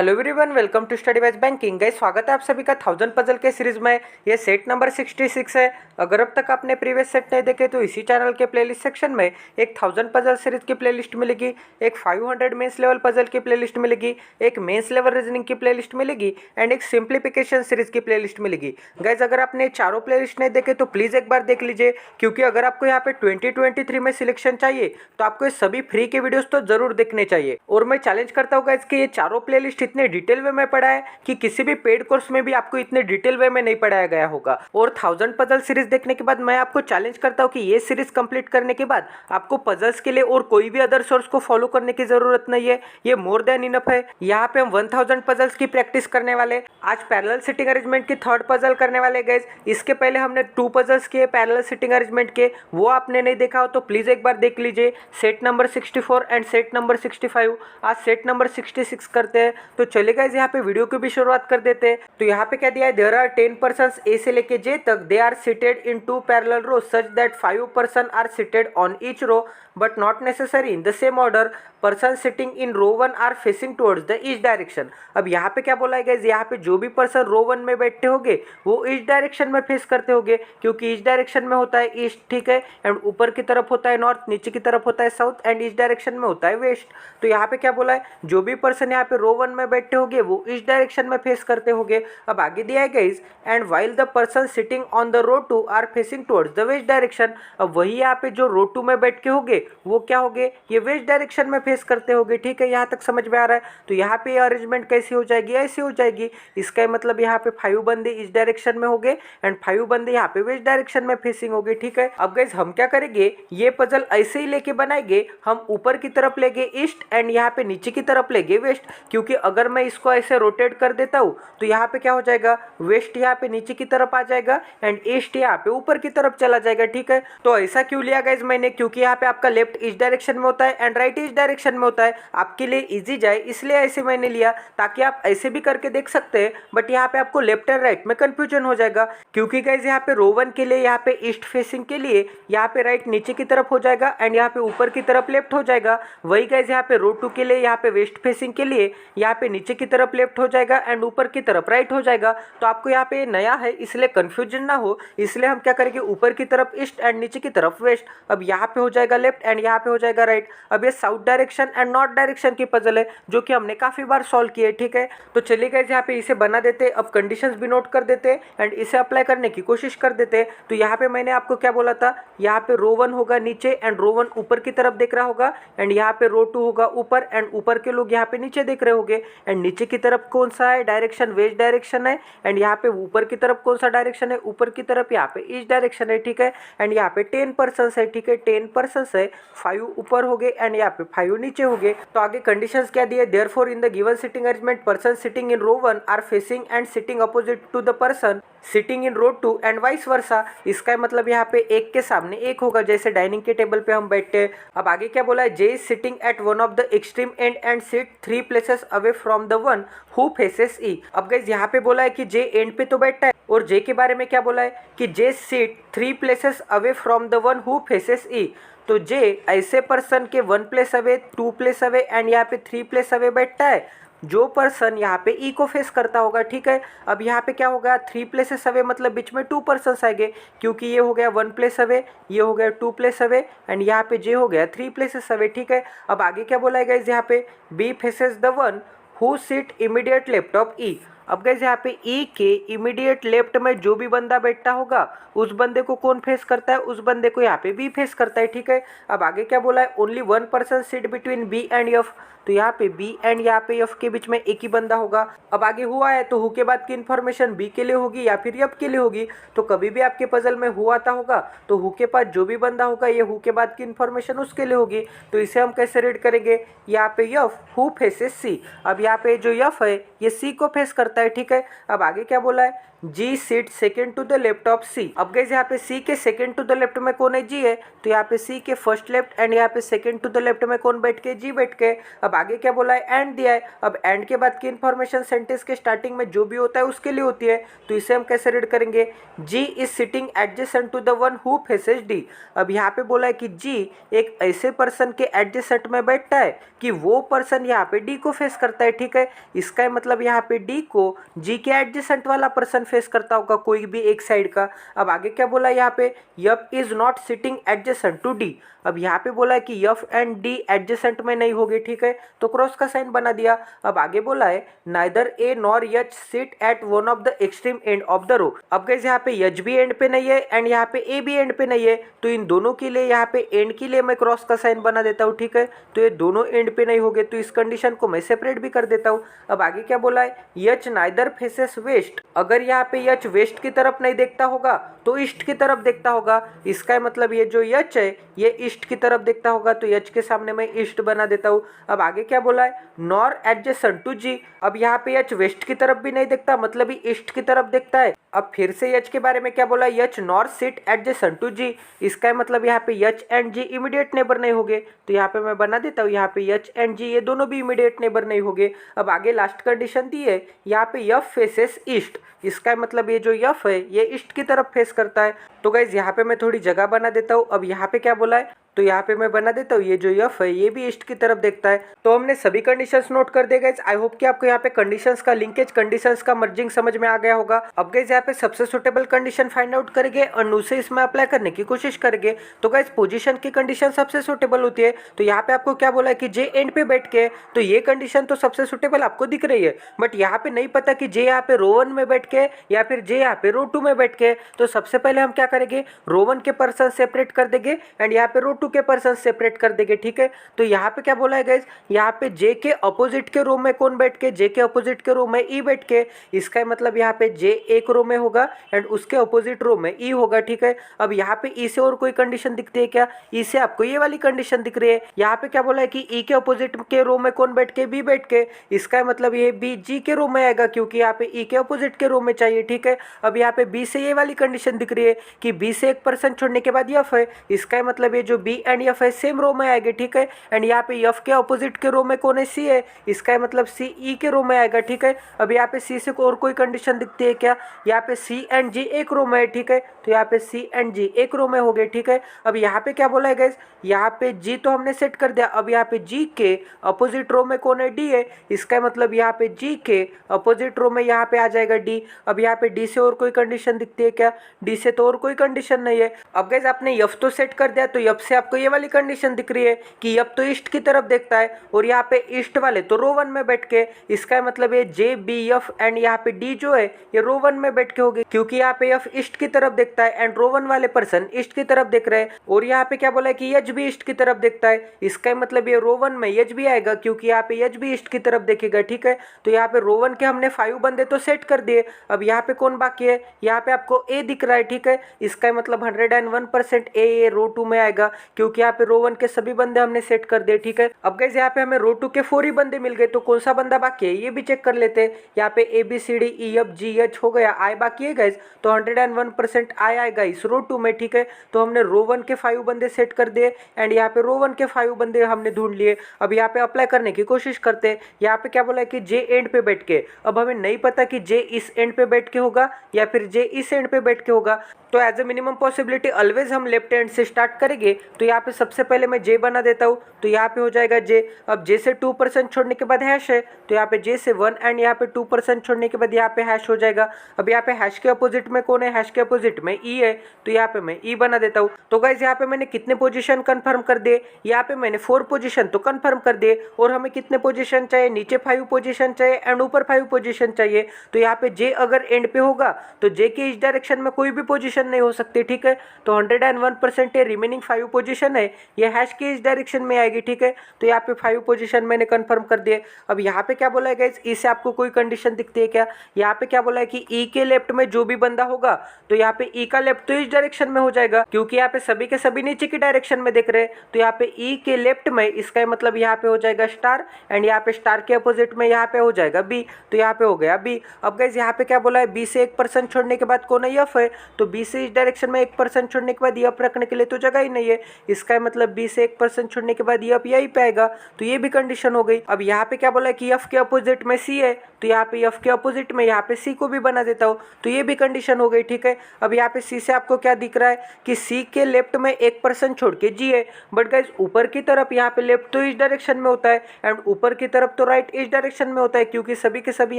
Hello everyone, welcome to study wise banking. Guys, स्वागत है आप सभी का 1000 पजल के सीरीज में। ये सेट नंबर 66 है। अगर अब तक आपने प्रीवियस सेट नहीं देखे तो इसी चैनल के प्लेलिस्ट सेक्शन में एक 1000 पजल सीरीज की प्लेलिस्ट मिलेगी, एक 500 मेंस लेवल पजल की प्लेलिस्ट मिलेगी, एक मेंस लेवल रीजनिंग की प्लेलिस्ट मिलेगी एंड एक सिंप्लीफिकेशन सीरीज की प्लेलिस्ट मिलेगी। गाइस, अगर आपने चारों प्लेलिस्ट नहीं देखे तो प्लीज एक बार देख लीजिए, क्योंकि अगर आपको यहाँ पे 2023 में सिलेक्शन चाहिए तो आपको ये सभी फ्री के वीडियोस तो जरूर देखने चाहिए। और मैं चैलेंज करता हूँ गाइस कि ये चारों प्लेलिस्ट इतने डिटेल वे में पढ़ाया कि किसी भी पेड कोर्स में भी आपको इतने डिटेल वे में नहीं पढ़ाया गया होगा। और 1000 पजल सीरीज देखने के बाद मैं आपको चैलेंज करता हूं कि ये सीरीज कंप्लीट करने के बाद आपको पजल्स के लिए और कोई भी अदर सोर्स को फॉलो करने की जरूरत नहीं है। ये मोर देन इनफ है। यहाँ पे हम 1000 पजल्स की प्रैक्टिस करने वाले। आज पैरेलल सिटिंग अरेंजमेंट की थर्ड पजल करने वाले गाइस। इसके पहले हमने 2 पजल्स किए पैरेलल सिटिंग अरेंजमेंट के, वो आपने नहीं देखा हो तो प्लीज एक बार देख लीजिए। Set number 64 and set number 65। आज सेट नंबर 66 करते हैं। तो चलिए गाइस, यहाँ पे वीडियो की भी शुरुआत कर देते हैं। तो यहाँ पे क्या दिया है, देयर आर 10 पर्सन्स ए से लेके जे तक, they are seated in 2 parallel row such that 5 person are seated on each row but not necessary in the same order. Person sitting in row 1 are facing towards the east direction. अब यहाँ पे क्या बोला है guys, यहाँ पे जो भी पर्सन रो 1 में बैठते होंगे वो ईस्ट डायरेक्शन में फेस करते होंगे, क्योंकि ईस्ट डायरेक्शन में होता है ईस्ट, ठीक है, एंड ऊपर की तरफ होता है नॉर्थ, नीचे की तरफ होता है साउथ एंड ईस्ट डायरेक्शन में होता है वेस्ट। तो यहाँ पे क्या बोला है, जो भी पर्सन यहाँ पे रो 1 में बैठे होंगे वो ईस्ट डायरेक्शन में फेस करते होंगे। अब आगे दिया है guys, and while the person sitting on the row 2 are facing towards the west direction. अब वही यहाँ पे जो रो 2 में बैठ के होंगे वो क्या होंगे, ये वेस्ट डायरेक्शन में फेस करते होंगे, ठीक है। यहाँ तक समझ में आ रहा है। तो यहाँ पे अरेंजमेंट कैसी हो जाएगी, ऐसी हो जाएगी। इसका मतलब यहाँ पे 5 बंदे इस डायरेक्शन में होंगे एंड 5 बंदे यहाँ पे वेस्ट डायरेक्शन में फेसिंग होंगे, ठीक है। अब गाइस, हम क्या करेंगे, ये पजल ऐसे ही लेके बनाएंगे। हम ऊपर की तरफ लेंगे ईस्ट एंड यहाँ पे नीचे की तरफ लेंगे वेस्ट, क्योंकि अगर मैं इसको ऐसे रोटेट कर देता हूँ तो यहाँ पे क्या हो जाएगा, वेस्ट यहाँ पे नीचे की तरफ आ जाएगा एंड ईस्ट यहाँ पे ऊपर की तरफ चला जाएगा, ठीक है। तो ऐसा क्यों लिया गाइस मैंने, क्योंकि यहाँ पे आपका लेफ्ट ईस्ट डायरेक्शन में होता है एंड राइट ईस्ट डायरेक्शन में होता है। आपके लिए इजी जाए इसलिए ऐसे मैंने लिया, ताकि आप ऐसे भी करके देख सकते हैं, बट यहाँ पे आपको लेफ्ट एंड राइट में कंफ्यूजन हो जाएगा। क्योंकि गाइस यहाँ पे रो 1 के लिए यहाँ पे ईस्ट फेसिंग के लिए यहाँ पे राइट नीचे की तरफ हो जाएगा एंड यहाँ पे ऊपर की तरफ लेफ्ट हो जाएगा। वही गाइस यहाँ पे रो 2 के लिए यहाँ पे वेस्ट फेसिंग के लिए यहाँ पे नीचे की तरफ लेफ्ट हो जाएगा एंड ऊपर की तरफ राइट हो जाएगा। तो आपको यहाँ पे नया है इसलिए कंफ्यूजन ना हो, इसलिए हम क्या करेंगे, ऊपर की तरफ ईस्ट एंड नीचे की तरफ वेस्ट। अब यहाँ पे हो जाएगा लेफ्ट एंड यहाँ पे हो जाएगा राइट। अब ये south direction and north direction की पजल है जो कि हमने काफी बार सॉल्व की है, ठीक है। तो चलिए गाइस, यहाँ पे इसे बना देते। अब कंडीशंस भी नोट कर देते एंड इसे अप्लाई करने की कोशिश कर देते। तो यहाँ पे मैंने आपको क्या बोला था, यहाँ पे रो 1 होगा नीचे एंड रो 1 ऊपर की तरफ देख रहा होगा एंड यहाँ पे रो 2 होगा ऊपर एंड ऊपर के लोग यहाँ पे नीचे देख रहे होंगे एंड नीचे की तरफ कौन सा है डायरेक्शन, वेस्ट डायरेक्शन है एंड यहाँ पे ऊपर की तरफ कौन सा डायरेक्शन है, ऊपर की तरफ यहाँ पे ईस्ट डायरेक्शन है, ठीक है। एंड यहाँ पे 10 पर्सन है, ठीक है, 10 पर्सन है, 5 ऊपर हो गए एंड यहाँ पे 5 नीचे हो गए। तो आगे कंडीशंस क्या दिए, therefore in the given sitting arrangement person sitting in row 1 are facing and sitting opposite to the person sitting in row 2 and vice versa. इसका मतलब यहाँ पे एक के सामने एक होगा, जैसे डाइनिंग के टेबल पे हम बैठते हैं। अब आगे क्या बोला है, J is sitting at one of the extreme end and sit 3 places away from the one who faces E. अब गाइस, यहाँ पे बोला है कि जे एंड पे तो बैठता है, और जे के बारे में क्या बोला है कि J sit 3 places away from the one who faces E. तो जे ऐसे पर्सन के 1 place away, 2 place away and यहाँ पे 3 प्लेस अवे बैठता है जो पर्सन यहाँ पे ई को फेस करता होगा, ठीक है। अब यहाँ पे क्या होगा, 3 प्लेसेस अवे मतलब बीच में 2 पर्सन आएंगे, क्योंकि ये हो गया 1 प्लेस अवे, ये हो गया 2 प्लेस अवे एंड यहाँ पे जे हो गया 3 प्लेसेस अवे, ठीक है। अब आगे क्या बोला है गाइस, यहाँ पे B faces the one who sit immediate left of E. अब गाइस, यहाँ पे ई के इमीडिएट लेफ्ट में जो भी बंदा बैठता होगा उस बंदे को कौन फेस करता है, उस बंदे को यहाँ पे बी फेस करता है, ठीक है। अब आगे क्या बोला है, only 1 person sit between B and F. तो यहाँ पे बी एंड यहाँ पे एफ के बीच में एक ही बंदा होगा। अब आगे हुआ है तो हु के बाद की इन्फॉर्मेशन बी के लिए होगी या फिर एफ के लिए होगी। तो कभी भी आपके पजल में हु आता होगा तो हु के पास जो भी बंदा होगा ये हु के बाद की इन्फॉर्मेशन उसके लिए होगी। तो इसे हम कैसे रीड करेंगे, यहाँ पे एफ हु फेसेस सी। अब यहाँ पे जो एफ है ये सी को फेस करता है, ठीक है। अब आगे क्या बोला है, G seat second to the left of C. अब गाइस यहाँ पे सी के सेकेंड टू द लेफ्ट में कौन है, जी है, तो यहाँ पे सी के फर्स्ट लेफ्ट एंड यहाँ पे सेकेंड टू द लेफ्ट में कौन बैठ के, जी बैठ के। अब आगे क्या बोला है, एंड दिया है। अब एंड के बाद की इन्फॉर्मेशन सेंटेंस के स्टार्टिंग में जो भी होता है उसके लिए होती है, तो इसे हम कैसे रीड करेंगे, G is sitting adjacent to the one who faces D. अब यहाँ पे बोला है कि जी एक ऐसे पर्सन के एडजेसेंट में बैठता है कि वो पर्सन यहाँ पे डी को फेस करता है, ठीक है। इसका मतलब यहाँ पे डी को जी के एडजेसेंट वाला पर्सन फेस करता होगा, कोई भी एक साइड का। अब आगे क्या बोला है यहाँ पे, F is not sitting adjacent to D. अब यहाँ पे बोला है कि यफ एंड डी एडजेसेंट में नहीं होगे, ठीक है, तो क्रॉस का साइन बना दिया। अब आगे बोला है neither A nor H sit at one of the extreme end of the row. अब गाइस यहाँ पे यच भी एंड पे नहीं है एंड यहाँ पे ए भी एंड पे नहीं है, तो इन दोनों के लिए यहाँ पे एंड के लिए मैं क्रॉस का साइन बना देता हूँ, ठीक है। तो ये दोनों एंड पे नहीं होगे, तो इस कंडीशन को मैं सेपरेट भी कर देता हूँ। अब आगे क्या बोला है, यच नाइदर फेसेस वेस्ट। अगर यहाँ पे यच वेस्ट की तरफ नहीं देखता होगा तो ईस्ट की तरफ देखता होगा। इसका मतलब ये जो यच है ये ईस्ट की तरफ देखता होगा, तो यच के सामने मैं ईस्ट बना देता हूँ। अब आगे क्या बोला है, नॉर एडजेसेंट टू जी। अब यहाँ पे यच वेस्ट की तरफ भी नहीं देखता, मतलब ही ईस्ट की तरफ देखता है। अब फिर से यच के बारे में क्या बोला, यच नॉर सिट एडजेसेंट टू जी। इसका मतलब यहाँ पे यच एंड जी इमीडिएट नेबर नहीं होगे, तो यहाँ पे मैं बना देता हूँ, यहाँ पे यच एंड जी ये दोनों भी इमीडिएट नेबर नहीं होगे। अब आगे लास्ट कंडीशन दी है, यहाँ पे यफ फेसेस ईस्ट। इसका मतलब ये जो यफ है ये ईस्ट की तरफ फेस करता है। तो गाइज यहाँ पे मैं थोड़ी जगह बना देता हूँ। अब यहाँ पे क्या बोला है, तो यहाँ पे मैं बना देता हूँ, ये जो यफ है ये भी ईस्ट की तरफ देखता है। तो हमने सभी कंडीशंस नोट कर दिए गाइज। आई होप कि आपको यहाँ पे कंडीशंस का लिंकेज, कंडीशंस का मर्जिंग समझ में आ गया होगा। अब गाइज यहाँ पे सबसे सुटेबल कंडीशन फाइंड आउट करेंगे और उसे इसमें अप्लाई करने की कोशिश करेंगे। तो गाइज पोजीशन की कंडीशन सबसे सुटेबल होती है, तो यहाँ पे आपको क्या बोला है कि जे एंड पे बैठ के, तो ये कंडीशन तो सबसे सुटेबल आपको दिख रही है, बट यहाँ पे नहीं पता कि जे यहाँ पे रो 1 में बैठ के या फिर जे यहाँ पे रो 2 में बैठ के। तो सबसे पहले हम क्या करेंगे, रो 1 के पर्सन सेपरेट कर देंगे एंड यहाँ पे रो 2 के पर्सन सेपरेट कर देंगे, ठीक है। तो यहाँ पे क्या बोला है गाइज, यहाँ पे जे के अपोजिट के रो में कौन बैठ के, जे के अपोजिट के रो में ई बैठ के। इसका मतलब यहाँ पे जे एक रो में होगा एंड उसके अपोजिट रो में ई होगा, ठीक है। अब यहाँ पे ई से और कोई कंडीशन दिखती है क्या, ई से आपको ये वाली कंडीशन दिख रही है। यहाँ पे क्या बोला है कि ई के अपोजिट के रो में कौन बैठ के, बी बैठ के। इसका मतलब ये बी जी के रो में आएगा, क्योंकि यहाँ पे ई के अपोजिट के रो में चाहिए, ठीक है। अब यहाँ पे बी से ये वाली कंडीशन दिख रही है कि बी से एक पर्सन छोड़ने के बाद यफ है। इसका मतलब ये जो बी एंड यफ है सेम रो में आएगा, ठीक है। एंड यहाँ पे यफ के अपोजिट के रो में कौन है, सी है। इसका मतलब सी ई के रो में आएगा, ठीक है। अब यहाँ पे सी से और कोई कंडीशन दिखती है क्या, यहाँ पे सी एंड जी एक रो में है, ठीक है। तो यहाँ पे सी एंड जी एक रो में हो गए, ठीक है। अब यहाँ पे क्या बोला है गाइस, यहाँ पे जी तो हमने सेट कर दिया। अब यहाँ पे जी के अपोजिट रो में कौन है, डी है। इसका मतलब यहाँ पे जी के अपोजिट रो में यहाँ पे आ जाएगा डी। अब यहाँ पे डी से और कोई कंडीशन दिखती है क्या, डी से तो और कोई कंडीशन नहीं है। अब गाइस आपने यफ तो सेट कर दिया, तो यफ से आपको ये वाली कंडीशन दिख रही है कि यफ तो ईस्ट की तरफ देखता है और यहाँ पे ईस्ट वाले तो रो 1 में बैठ के। इसका मतलब ये जे बी एफ एंड यहाँ पे डी जो है ये रो 1 में बैठ के होगी, क्योंकि यहाँ पे एफ ईस्ट की तरफ देखता है एंड रो 1 वाले पर्सन ईस्ट की तरफ देख रहे हैं। और यहाँ पे क्या बोला है कि एच भी ईस्ट की तरफ देखता है। इसका मतलब ये रो 1 में एच भी आएगा, क्योंकि यहाँ पे एच भी ईस्ट की तरफ देखेगा, ठीक है। तो यहाँ पे रो 1 के हमने 5 बंदे तो सेट कर दिए। अब यहाँ पे कौन बाकी है, यहाँ पे आपको ए दिख रहा है, ठीक है। इसका मतलब 101% ए रो 2 में आएगा, क्योंकि यहाँ पे रो 1 के सभी बंदे हमने सेट कर दिए, ठीक है। अब गाइस यहाँ पे हमें रो 2 के 4 ही बंदे मिल गए, तो कौन सा बंदा बाकी है ये भी चेक कर लेते हैं। यहाँ पे A B C D E F G H हो गया, आई बाकी है गाइस, तो 101% आई आएगा इस रो 2 में, ठीक है। तो हमने रो 1 के 5 बंदे सेट कर दिए एंड यहाँ पे रो 1 के 5 बंदे हमने ढूंढ लिए। अब यहाँ पे अप्लाई करने की कोशिश करते हैं। यहाँ पे क्या बोला है कि जे एंड पे बैठ के। अब हमें नहीं पता कि जे इस एंड पे बैठ के होगा या फिर जे इस एंड पे बैठ के होगा, तो as a minimum possibility always हम लेफ्ट हैंड से स्टार्ट करेंगे। तो यहाँ पे सबसे पहले मैं जे बना देता हूँ, तो यहाँ पे हो जाएगा जे। अब जे से 2% छोड़ने के बाद हैश है, तो यहाँ पे जे से 1 एंड यहाँ पे 2% छोड़ने के बाद यहाँ पे हैश हो जाएगा। अब यहाँ पे हैश के अपोजिट में कौन है, हैश के अपोजिट में ई है, तो यहाँ पे मैं ई बना देता हूँ। तो गाइज यहाँ पे मैंने कितने पोजीशन कंफर्म कर दिए, यहाँ पे मैंने 4 पोजीशन तो कंफर्म कर दिए। और हमें कितने पोजीशन चाहिए, नीचे 5 पोजीशन चाहिए एंड ऊपर 5 पोजीशन चाहिए। तो यहाँ पे जे अगर एंड पे होगा तो जे के इस डायरेक्शन में कोई भी पोजीशन नहीं हो सकती, ठीक है। तो 101% रिमेनिंग 5 पोजीशन पोजीशन है ये हैश की इस डायरेक्शन में आएगी, ठीक है। तो यहाँ पे 5 पोजीशन मैंने कंफर्म कर दिए। अब यहाँ पे क्या बोला है गाइस, इससे आपको कोई कंडीशन दिखती है क्या? यहाँ पे क्या बोला है कि ई के लेफ्ट में जो भी बंदा होगा तो यहाँ पे ई का लेफ्ट तो इस डायरेक्शन में हो जाएगा, क्योंकि यहाँ पे सभी के सभी नीचे की डायरेक्शन में दिख रहे हैं। तो यहाँ पे ई के लेफ्ट में इसका मतलब यहाँ पे हो जाएगा स्टार, एंड यहाँ पे स्टार के अपोजिट में यहाँ पे हो जाएगा बी। तो यहाँ पे हो गया बी। अब गाइस यहाँ पे क्या बोला है, बी से 1% छोड़ने के बाद कौन है, एफ है। तो बी से इस डायरेक्शन में 1% छोड़ने के बाद एफ रखने के लिए तो जगह ही नहीं है। इसका मतलब बी से 1% छोड़ने के बाद एफ यहीं पे आएगा। तो ये भी कंडीशन हो गई। अब यहाँ पे क्या बोला है कि एफ के अपोजिट में सी है, तो यहाँ पे एफ के अपोजिट में यहाँ पे सी को भी बना देता हूँ। तो ये भी कंडीशन हो गई, ठीक है। अब यहाँ पे सी से आपको क्या दिख रहा है कि सी के लेफ्ट में 1% छोड़ के जी है, बट गाइस ऊपर की तरफ यहाँ पे लेफ्ट तो इस डायरेक्शन में होता है एंड ऊपर की तरफ तो राइट इस डायरेक्शन में होता है, क्योंकि सभी के सभी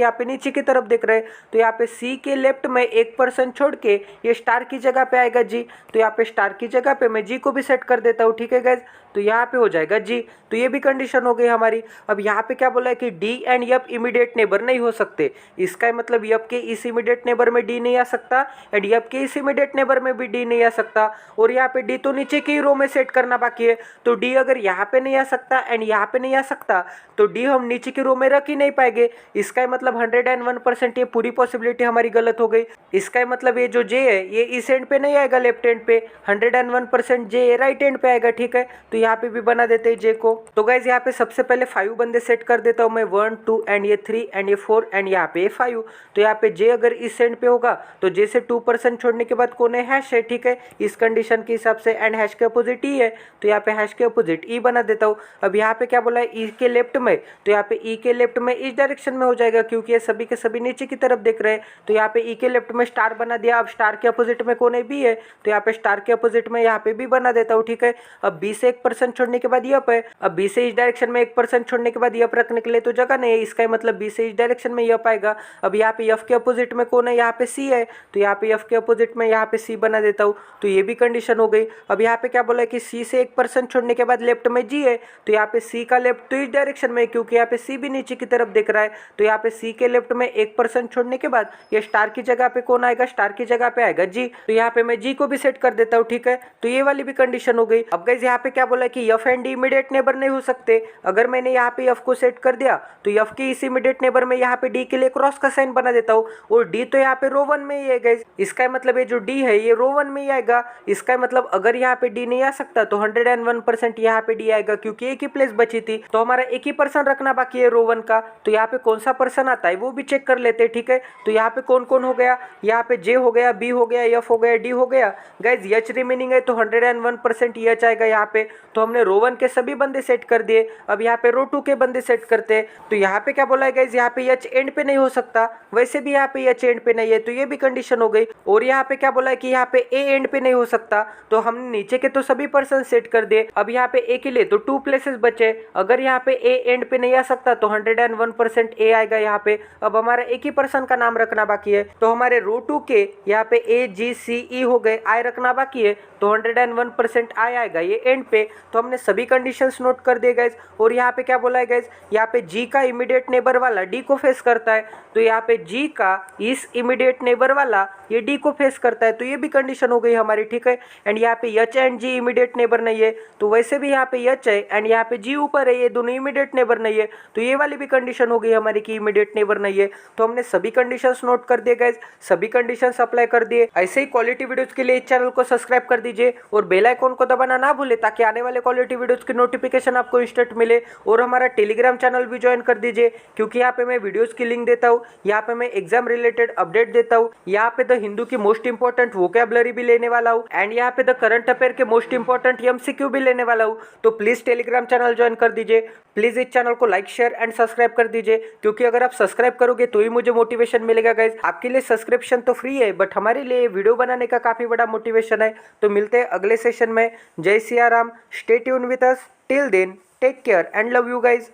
यहाँ पे नीचे की तरफ दिख रहे हैं। तो यहाँ पे सी के लेफ्ट में 1% छोड़ के ये स्टार की जगह पे आएगा जी। तो यहाँ पे स्टार की जगह पे मैं जी को भी सेट कर देता हूँ, ठीक है गाइस। तो यहाँ पे हो जाएगा जी। तो ये भी कंडीशन हो गई हमारी। अब यहाँ पे क्या बोला है कि D and F immediate neighbour नहीं हो सकते। इसका मतलब एफ के इस इमीडिएट नेबर में डी नहीं आ सकता एंड एफ के इस इमीडिएट नेबर में भी डी नहीं आ सकता। और यहाँ पे डी तो नीचे की रो में सेट करना बाकी है। तो डी अगर यहाँ पे नहीं आ सकता एंड यहाँ पे नहीं आ सकता तो डी हम नीचे की रो में रख ही नहीं पाएंगे। इसका मतलब 101% ये पूरी पॉसिबिलिटी हमारी गलत हो गई। इसका मतलब ये जो जे है ये इस एंड पे नहीं आएगा, लेफ्ट एंड पे 101% जे राइट एंड पे आएगा, ठीक है। तो यहाँ पे भी बना देते हैं जे को। तो गाइज यहाँ पे सबसे पहले 5 बंदे सेट कर देता हूँ मैं, 1 2 एंड ये 3 एंड ये 4 एंड यहाँ पे 5। तो यहाँ पे जे अगर इस एंड पे होगा तो जे से 2% छोड़ने के बाद कौन है, हैश है, ठीक है। इस कंडीशन के हिसाब से एंड हैश के अपोजिट ई है, तो यहाँ पे हैश के अपोजिट ई बना देता हूँ। अब यहाँ पे क्या बोला है ई के लेफ्ट में, तो यहाँ पे ई के लेफ्ट में इस डायरेक्शन में हो जाएगा, क्योंकि ये सभी के सभी नीचे की तरफ देख रहे हैं। तो यहाँ पे ई के लेफ्ट में स्टार बना दिया। अब स्टार के अपोजिट में कौन है, बी है, तो यहाँ पे स्टार के अपोजिट में यहाँ पे बी बना देता हूँ, ठीक है। अब बी से 1% छोड़ने के बाद यप है। अब बी से इस डायरेक्शन में 1% छोड़ने के बाद यप रखने के लिए तो जगह नहीं है। इसका मतलब बी से इस डायरेक्शन में यप आएगा। अब यहाँ पे एफ के अपोजिट में कौन है, यहाँ पे सी है, तो यहाँ पे एफ के अपोजिट में यहाँ पे सी बना देता हूँ। तो ये भी कंडीशन हो गई। अब यहाँ पे क्या बोला है कि सी से 1% छोड़ने के बाद लेफ्ट में जी है, तो यहाँ पे सी का लेफ्ट तो इस डायरेक्शन में, क्योंकि यहाँ पे सी भी नीचे की तरफ दिख रहा है। तो यहाँ पे सी के लेफ्ट में 1% छोड़ने के बाद ये स्टार की जगह पे कौन आएगा, स्टार की जगह पे आएगा जी। तो यहाँ पे मैं जी को भी सेट कर देता हूँ, ठीक है। तो ये वाली भी कंडीशन हो गई। अब गाइस यहाँ पे क्या बोला है कि F and D immediate neighbour नहीं हो सकते। अगर मैंने यहाँ पे एफ को सेट कर दिया तो एफ के इस इमीडिएट नेबर में यहाँ पे डी के लिए क्रॉस का साइन बना देता हूँ, और डी तो यहाँ पे रो 1 में ही है गाइस। इसका मतलब ये जो डी है ये रो 1 में ही आएगा। इसका मतलब अगर यहाँ पे डी नहीं आ सकता तो 101% यहाँ पे डी आएगा, क्योंकि एक ही प्लेस बची थी। तो हमारा एक ही पर्सन रखना बाकी है रो 1 का। तो यहाँ पे कौन सा पर्सन आता है वो भी चेक कर लेते हैं, ठीक है। तो यहाँ पे कौन कौन हो गया, यहाँ पे जे हो गया, बी हो गया, एफ हो गया, डी हो गया। गाइज एच रिमेनिंग है तो 101% एच आएगा यहाँ पे। तो हमने रो 1 के सभी बंदे सेट कर दिए। अब यहाँ पे रो 2 के बंदे सेट करते हैं। तो यहाँ पे क्या बोला है गाइज, यहाँ पे एच एंड पे नहीं हो सकता, वैसे भी यहाँ पे एच एंड पे नहीं है, तो ये भी कंडीशन हो गई। और यहाँ पे क्या बोला है कि यहाँ पे ए एंड पे नहीं हो सकता, तो हमने नीचे के तो सभी पर्सन सेट कर दिए। अब यहाँ पे ए के लिए तो 2 प्लेसेस बचे। अगर यहाँ पे ए एंड पे नहीं आ सकता तो 101% ए आएगा यहाँ पे। अब हमारा एक ही पर्सन का नाम रखना बाकी है। तो हमारे रो 2 के यहाँ पे ए जी सी ई हो गए, आई रखना बाकी है, तो 101% आई आएगा ये एंड पे। तो हमने सभी कंडीशंस नोट कर दिए गाइज। और यहाँ पे क्या बोला है गाइज, यहाँ पे जी का इमीडिएट नेबर वाला डी को फेस करता है, तो यहाँ पे जी का इस इमीडिएट नेबर वाला ये डी को फेस करता है। तो ये भी कंडीशन हो गई हमारी, ठीक है। एंड यहाँ पे H and G immediate neighbour नहीं है, तो वैसे भी यहाँ पे एच है एंड यहाँ पे जी ऊपर है, ये दोनों इमीडिएट नेबर नहीं है। तो ये वाली भी कंडीशन हो गई हमारी कि इमीडिएट नेबर नहीं है। तो हमने सभी कंडीशंस नोट कर दिए गाइज, सभी कंडीशंस अप्लाई कर दिए। ऐसे ही क्वालिटी वीडियोस के लिए इस चैनल को सब्सक्राइब कर दीजिए और बेल आइकन को दबाना ना भूले, ताकि आने वाले क्वालिटी वीडियोस की नोटिफिकेशन आपको इंस्टेंट मिले। और हमारा टेलीग्राम चैनल भी ज्वाइन कर दीजिए, क्योंकि यहाँ पे मैं वीडियोस की लिंक देता हूँ, यहाँ पे मैं एग्जाम रिलेटेड अपडेट देता हूँ, यहाँ पे द हिंदू की मोस्ट इंपॉर्टेंट वोकैबुलरी भी लेने वाला हूँ एंड यहाँ पे द करंट अफेयर के मोस्ट इंपॉर्टेंट एमसीक्यू भी लेने वाला हूँ। तो प्लीज टेलीग्राम चैनल ज्वाइन कर दीजिए। प्लीज इस चैनल को लाइक शेयर एंड सब्सक्राइब कर दीजिए, क्योंकि अगर आप सब्सक्राइब करोगे तो ही मुझे मोटिवेशन मिलेगा गाइज। आपके लिए सब्सक्रिप्शन तो फ्री है, बट हमारे लिए वीडियो बनाने का काफी बड़ा मोटिवेशन है। तो मिलते हैं अगले सेशन में। Jai Siya Ram, stay tune with us, till then take care and love you guys.